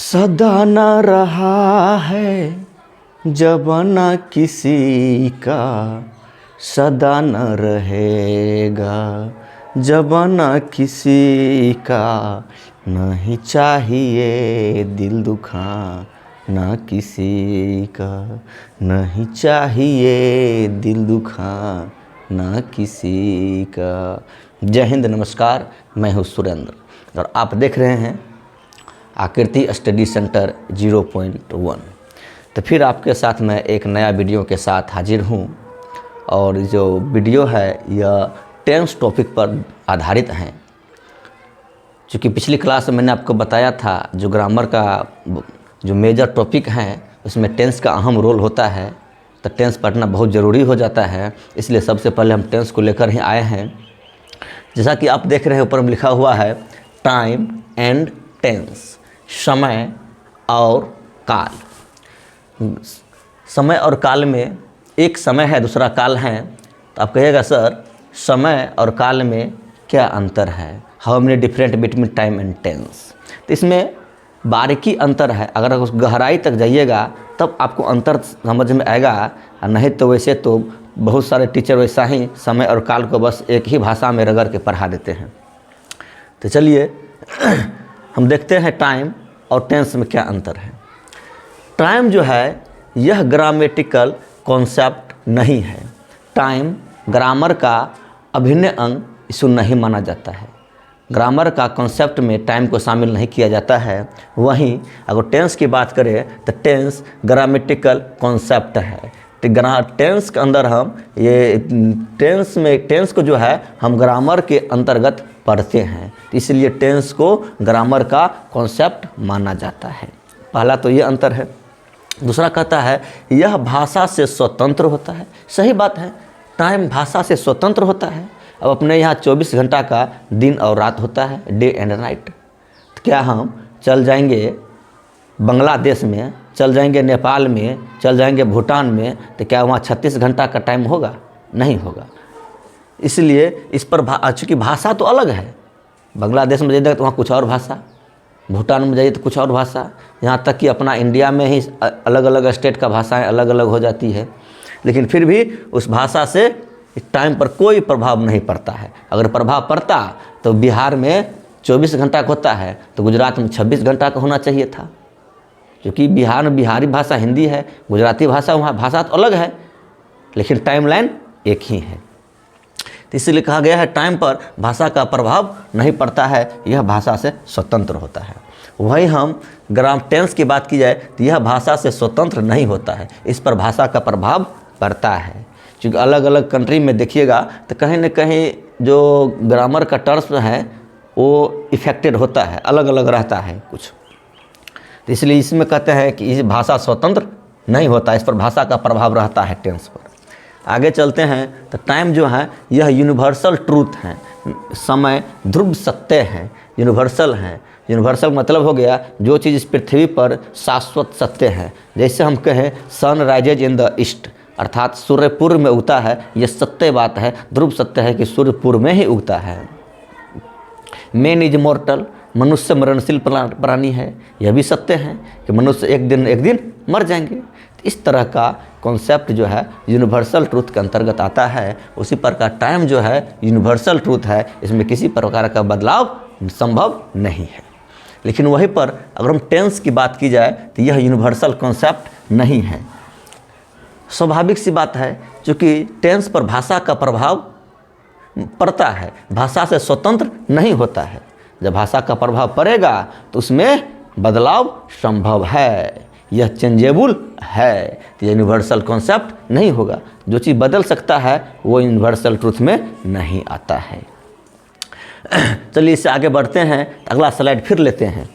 सदा न रहा है जमाना किसी का, सदा न रहेगा जमाना किसी का। नहीं चाहिए दिल दुखाना किसी का, नहीं चाहिए दिल दुखाना किसी का। जय हिंद, नमस्कार। मैं हूँ सुरेंद्र और आप देख रहे हैं आकृति स्टडी सेंटर 0.1। तो फिर आपके साथ मैं एक नया वीडियो के साथ हाजिर हूँ और जो वीडियो है यह टेंस टॉपिक पर आधारित है। चूँकि पिछली क्लास में मैंने आपको बताया था जो ग्रामर का जो मेजर टॉपिक है उसमें टेंस का अहम रोल होता है, तो टेंस पढ़ना बहुत ज़रूरी हो जाता है। इसलिए सबसे पहले हम टेंस को लेकर ही आए हैं। जैसा कि आप देख रहे हैं ऊपर में लिखा हुआ है टाइम एंड टेंस, समय और काल। समय और काल में एक समय है दूसरा काल है, तो आप कहिएगा सर समय और काल में क्या अंतर है, how many different between time and tense. तो इसमें बारीकी अंतर है, अगर उस गहराई तक जाइएगा तब आपको अंतर समझ में आएगा, और नहीं तो वैसे तो बहुत सारे टीचर वैसा ही समय और काल को बस एक ही भाषा में रगड़ के पढ़ा देते हैं। तो चलिए हम देखते हैं टाइम और टेंस में क्या अंतर है। टाइम जो है यह ग्रामेटिकल कॉन्सेप्ट नहीं है। टाइम ग्रामर का अभिन्न अंग इसको नहीं माना जाता है। ग्रामर का कॉन्सेप्ट में टाइम को शामिल नहीं किया जाता है। वहीं अगर टेंस की बात करें तो टेंस ग्रामेटिकल कॉन्सेप्ट है। तो टेंस के अंदर हम ये टेंस को जो है हम ग्रामर के अंतर्गत पढ़ते हैं, इसलिए टेंस को ग्रामर का कॉन्सेप्ट माना जाता है। पहला तो ये अंतर है। दूसरा कहता है यह भाषा से स्वतंत्र होता है। सही बात है, टाइम भाषा से स्वतंत्र होता है। अब अपने यहाँ 24 घंटा का दिन और रात होता है, डे एंड नाइट। तो क्या हम चल जाएंगे बांग्लादेश में, चल जाएंगे नेपाल में, चल जाएंगे भूटान में, तो क्या वहाँ 36 घंटा का टाइम होगा? नहीं होगा। इसलिए इस पर चूँकि भाषा तो अलग है, बांग्लादेश में जाइए तो वहाँ कुछ और भाषा, भूटान में जाइए तो कुछ और भाषा, यहाँ तक कि अपना इंडिया में ही अलग अलग स्टेट का भाषाएं अलग अलग हो जाती है। लेकिन फिर भी उस भाषा से टाइम पर कोई प्रभाव नहीं पड़ता है। अगर प्रभाव पड़ता तो बिहार में 24 घंटा का होता है तो गुजरात में 26 घंटा का होना चाहिए था। क्योंकि बिहार में बिहारी भाषा हिंदी है, गुजराती भाषा वहाँ भाषा तो अलग है, लेकिन टाइमलाइन एक ही है। तो इसलिए कहा गया है टाइम पर भाषा का प्रभाव नहीं पड़ता है, यह भाषा से स्वतंत्र होता है। वहीं हम ग्राम टेंस की बात की जाए तो यह भाषा से स्वतंत्र नहीं होता है, इस पर भाषा का प्रभाव पड़ता है। क्योंकि अलग अलग कंट्री में देखिएगा तो कहीं न कहीं जो ग्रामर का टर्म्स है वो इफेक्टेड होता है, अलग अलग रहता है कुछ। तो इसलिए इसमें कहते हैं कि इस भाषा स्वतंत्र नहीं होता, इस पर भाषा का प्रभाव रहता है टेंस पर। आगे चलते हैं तो टाइम जो है यह यूनिवर्सल ट्रूथ है। समय ध्रुव सत्य है, यूनिवर्सल है। यूनिवर्सल मतलब हो गया जो चीज़ इस पृथ्वी पर शाश्वत सत्य है। जैसे हम कहें sun rises in the east, अर्थात सूर्य पूर्व में उगता है, यह सत्य बात है, ध्रुव सत्य है कि सूर्य पूर्व में ही उगता है। मैन इज मॉर्टल, मनुष्य मरणशील प्राणी है, यह भी सत्य है कि मनुष्य एक दिन मर जाएंगे। इस तरह का कॉन्सेप्ट जो है यूनिवर्सल ट्रूथ के अंतर्गत आता है। उसी प्रकार टाइम जो है यूनिवर्सल ट्रूथ है, इसमें किसी प्रकार का बदलाव संभव नहीं है। लेकिन वहीं पर अगर हम टेंस की बात की जाए तो यह यूनिवर्सल कॉन्सेप्ट नहीं है। स्वाभाविक सी बात है, क्योंकि टेंस पर भाषा का प्रभाव पड़ता है, भाषा से स्वतंत्र नहीं होता है। जब भाषा का प्रभाव पड़ेगा तो उसमें बदलाव संभव है, यह चेंजेबल है, तो यूनिवर्सल कॉन्सेप्ट नहीं होगा। जो चीज़ बदल सकता है वो यूनिवर्सल ट्रूथ में नहीं आता है। चलिए इससे आगे बढ़ते हैं, अगला स्लाइड फिर लेते हैं।